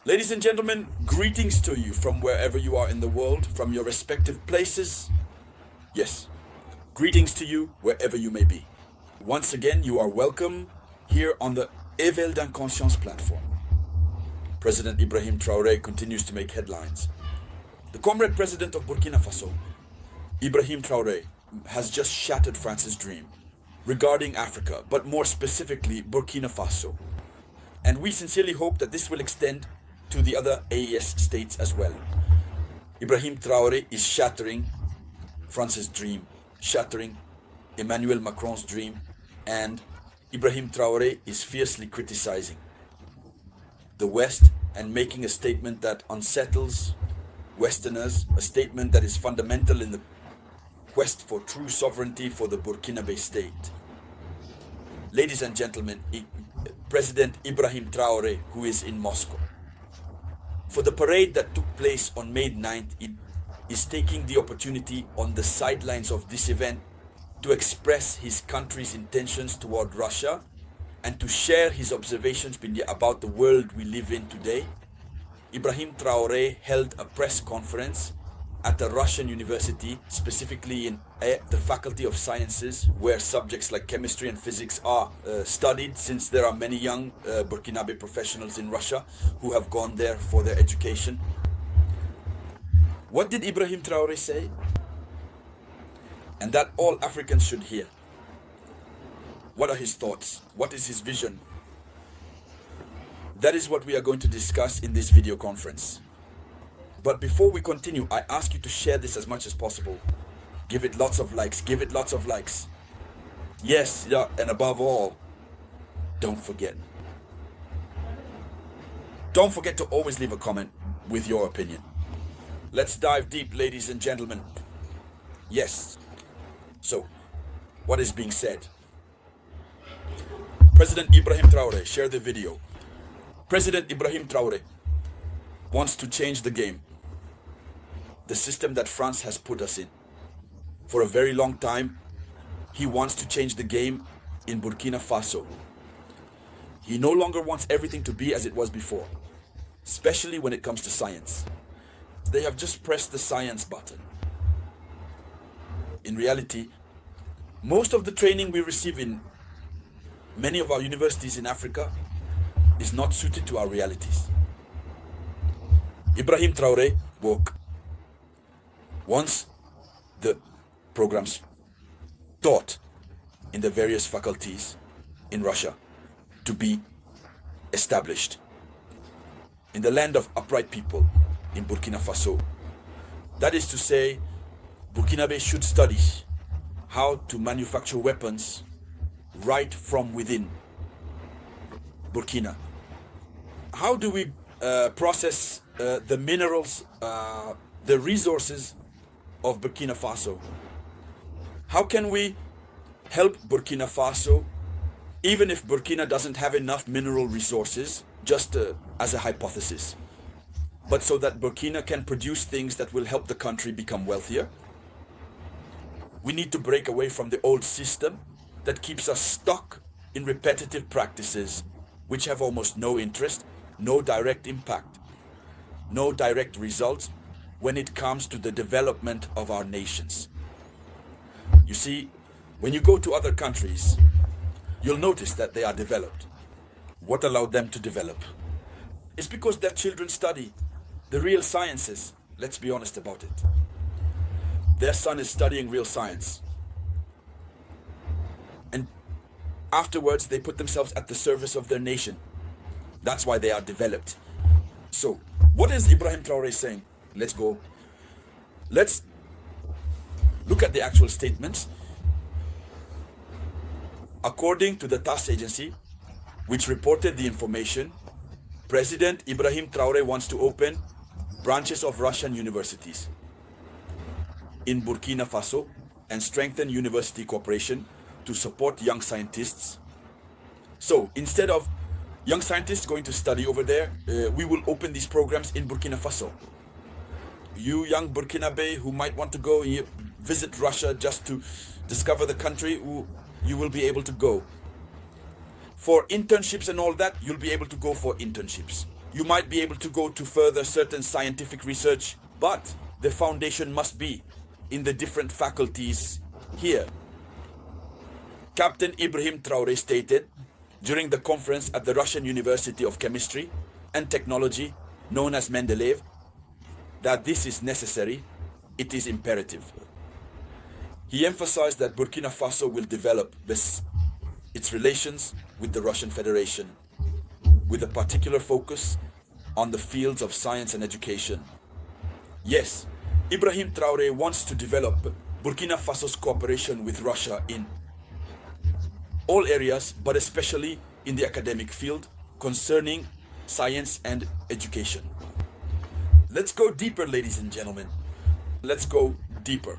Ladies and gentlemen, greetings to you from wherever you are in the world, from your respective places. Yes, greetings to you wherever you may be. Once again, you are welcome here on the Éveil d'Inconscience platform. President Ibrahim Traoré continues to make headlines. The comrade president of Burkina Faso, Ibrahim Traoré, has just shattered France's dream regarding Africa, but more specifically Burkina Faso. And we sincerely hope that this will extend to the other AES states as well. Ibrahim Traoré is shattering France's dream, shattering Emmanuel Macron's dream, and Ibrahim Traoré is fiercely criticizing the West and making a statement that unsettles Westerners, a statement that is fundamental in the quest for true sovereignty for the Burkinabe state. Ladies and gentlemen, President Ibrahim Traoré, who is in Moscow, for the parade that took place on May 9th, is taking the opportunity on the sidelines of this event to express his country's intentions toward Russia and to share his observations about the world we live in today. Ibrahim Traoré held a press conference at a Russian university, specifically in the Faculty of Sciences, where subjects like chemistry and physics are studied, since there are many young Burkinabe professionals in Russia who have gone there for their education. What did Ibrahim Traoré say? And that all Africans should hear. What are his thoughts? What is his vision? That is what we are going to discuss in this video conference. But before we continue, I ask you to share this as much as possible. Give it lots of likes. Give it lots of likes. Yes, yeah, and above all, don't forget. Don't forget to always leave a comment with your opinion. Let's dive deep, ladies and gentlemen. Yes. So, what is being said? President Ibrahim Traoré, share the video. President Ibrahim Traoré wants to change the game. The system that France has put us in. For a very long time, he wants to change the game in Burkina Faso. He no longer wants everything to be as it was before, especially when it comes to science. They have just pressed the science button. In reality, most of the training we receive in many of our universities in Africa is not suited to our realities. Ibrahim Traoré wants the programs taught in the various faculties in Russia to be established in the land of upright people in Burkina Faso. That is to say, Burkinabe should study how to manufacture weapons right from within Burkina. How do we process the minerals, the resources of Burkina Faso? How can we help Burkina Faso, even if Burkina doesn't have enough mineral resources, just as a hypothesis, but so that Burkina can produce things that will help the country become wealthier? We need to break away from the old system that keeps us stuck in repetitive practices which have almost no interest, no direct impact, no direct results when it comes to the development of our nations. You see, when you go to other countries, you'll notice that they are developed. What allowed them to develop? It's because their children study the real sciences. Let's be honest about it. Their son is studying real science. And afterwards, they put themselves at the service of their nation. That's why they are developed. So, what is Ibrahim Traoré saying? Let's go. Let's look at the actual statements. According to the TASS agency, which reported the information, President Ibrahim Traoré wants to open branches of Russian universities in Burkina Faso and strengthen university cooperation to support young scientists. So instead of young scientists going to study over there, we will open these programs in Burkina Faso. You young Burkinabe who might want to go visit Russia just to discover the country, you will be able to go. For internships and all that, you'll be able to go for internships. You might be able to go to further certain scientific research, but the foundation must be in the different faculties here. Captain Ibrahim Traoré stated during the conference at the Russian University of Chemistry and Technology, known as Mendeleev, that this is necessary, it is imperative. He emphasized that Burkina Faso will develop its relations with the Russian Federation, with a particular focus on the fields of science and education. Yes, Ibrahim Traoré wants to develop Burkina Faso's cooperation with Russia in all areas, but especially in the academic field concerning science and education. Let's go deeper, ladies and gentlemen. Let's go deeper.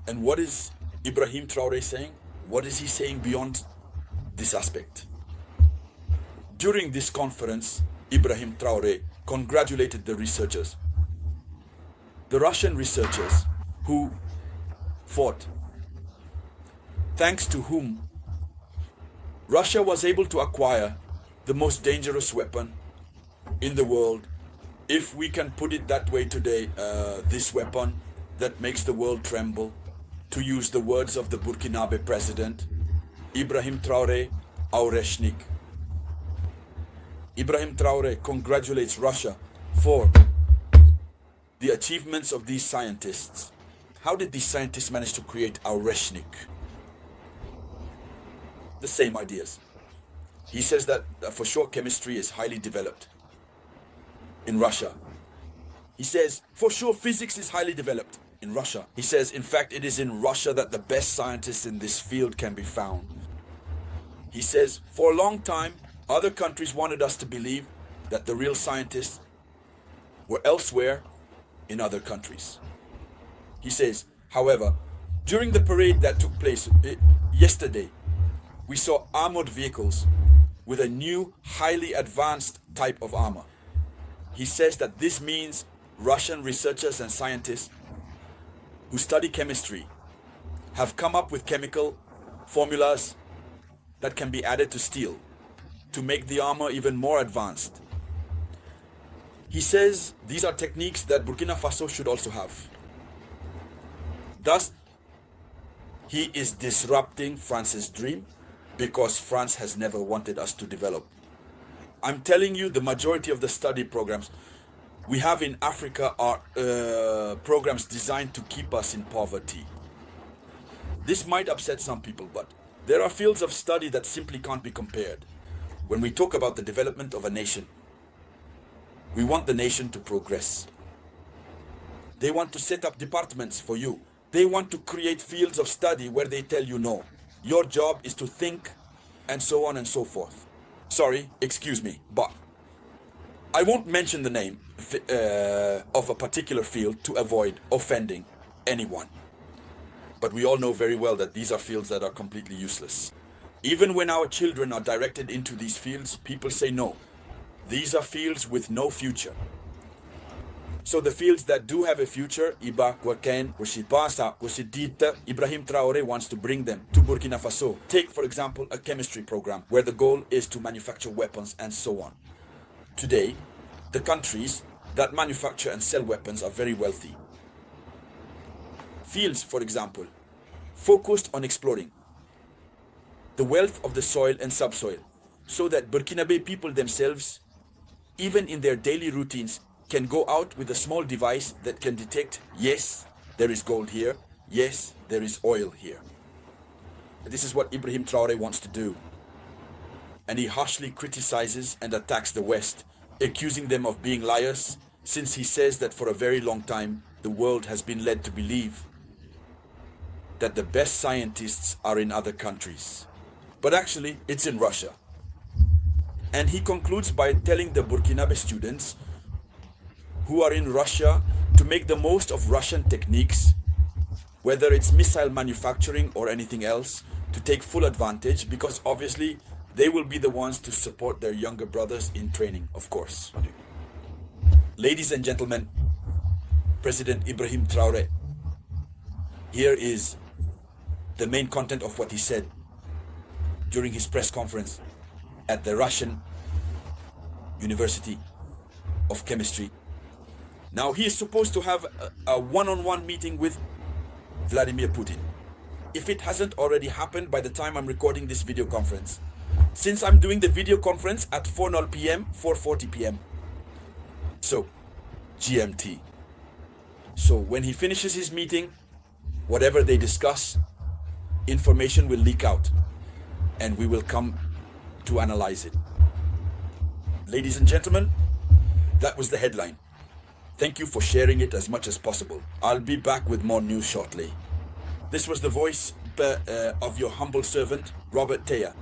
And what is Ibrahim Traoré saying? What is he saying beyond this aspect? During this conference, Ibrahim Traoré congratulated the researchers, the Russian researchers who fought, thanks to whom Russia was able to acquire the most dangerous weapon in the world, if we can put it that way today, this weapon that makes the world tremble, to use the words of the Burkinabe president, Ibrahim Traoré, Aureshnik. Ibrahim Traoré congratulates Russia for the achievements of these scientists. How did these scientists manage to create Aureshnik? The same ideas. He says that for sure chemistry is highly developed in Russia. He says for sure physics is highly developed in Russia. He says in fact it is in Russia that the best scientists in this field can be found. He says for a long time other countries wanted us to believe that the real scientists were elsewhere in other countries. He says, however, during the parade that took place yesterday, we saw armored vehicles with a new, highly advanced type of armor. He says that this means Russian researchers and scientists who study chemistry have come up with chemical formulas that can be added to steel to make the armor even more advanced. He says these are techniques that Burkina Faso should also have. Thus, he is disrupting France's dream because France has never wanted us to develop. I'm telling you, the majority of the study programs we have in Africa are programs designed to keep us in poverty. This might upset some people, but there are fields of study that simply can't be compared. When we talk about the development of a nation, we want the nation to progress. They want to set up departments for you. They want to create fields of study where they tell you no. Your job is to think, and so on and so forth. Sorry, excuse me, but I won't mention the name of a particular field to avoid offending anyone. But we all know very well that these are fields that are completely useless. Even when our children are directed into these fields, people say no. These are fields with no future. So the fields that do have a future, Ibrahim Traoré wants to bring them to Burkina Faso. Take, for example, a chemistry program where the goal is to manufacture weapons and so on. Today, the countries that manufacture and sell weapons are very wealthy. Fields, for example, focused on exploring the wealth of the soil and subsoil, so that Burkinabe people themselves, even in their daily routines, can go out with a small device that can detect, yes, there is gold here, yes, there is oil here. This is what Ibrahim Traoré wants to do. And he harshly criticizes and attacks the West, accusing them of being liars, since he says that for a very long time, the world has been led to believe that the best scientists are in other countries. But actually, it's in Russia. And he concludes by telling the Burkinabe students who are in Russia to make the most of Russian techniques, whether it's missile manufacturing or anything else, to take full advantage, because obviously they will be the ones to support their younger brothers in training, of course. Ladies and gentlemen, President Ibrahim Traoré, here is the main content of what he said during his press conference at the Russian University of chemistry. Now he is supposed to have a one-on-one meeting with Vladimir Putin. If it hasn't already happened by the time I'm recording this video conference. Since I'm doing the video conference at 4:00 p.m., 4:40 p.m. So, GMT. So when he finishes his meeting, whatever they discuss, information will leak out and we will come to analyze it. Ladies and gentlemen, that was the headline. Thank you for sharing it as much as possible. I'll be back with more news shortly. This was the voice of your humble servant, Robert Théa.